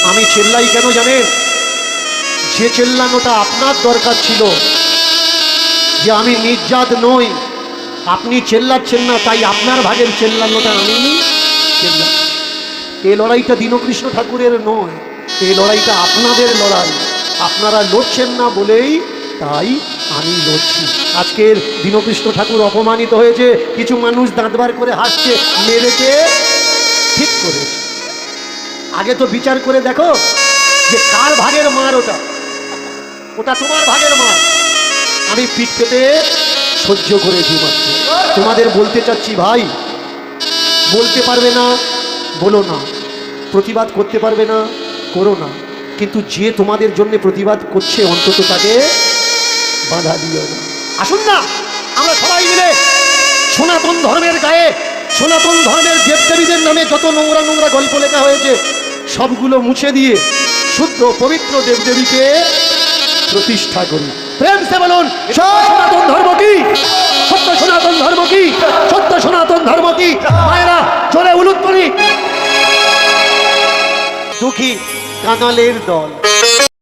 আমি চেল্লাই কেন জানেন? যে চেল্লানোটা আপনার দরকার ছিল, যে আমি নির্যাত নই, আপনি চেল্লাচ্ছেন না, তাই আপনার ভাগের চেল্লানোটা আমি চেল্লাচ্ছি। এই লড়াইটা দীনকৃষ্ণ ঠাকুরের নয়, এই লড়াইটা আপনাদের লড়াই। আপনারা লড়ছেন না বলেই তাই আমি লড়ছি। আজকের দীনকৃষ্ণ ঠাকুর অপমানিত হয়েছে, কিছু মানুষ দাঁতবার করে হাসছে, মেরেছে, ঠিক করেছে। আগে তো বিচার করে দেখো যে কার ভাগের মার ওটা, ওটা তোমার ভাগের মার। আমি পিঠ পেতে সহ্য করেছি মাত্র। তোমাদের বলতে চাচ্ছি ভাই, বলতে পারবে না বলো না, প্রতিবাদ করতে পারবে না করো না, কিন্তু যে তোমাদের জন্য প্রতিবাদ করছে অন্তত তাকে বাধা দিও না। আসুন না আমরা সবাই মিলে সনাতন ধর্মের গায়ে, সনাতন ধর্মের দেবদেবীদের নামে যত নোংরা নোংরা গল্প লেখা হয়েছে সবগুলো মুছে দিয়ে শুদ্ধ পবিত্র দেবদেবীকে প্রতিষ্ঠা করি। প্রেম সে বলুন সনাতন ধর্ম কি, সত্য সনাতন ধর্ম কি, সত্য সনাতন ধর্ম কি। মায়েরা জোরে উলুধ্বনি। দুঃখী কাঙালের দল,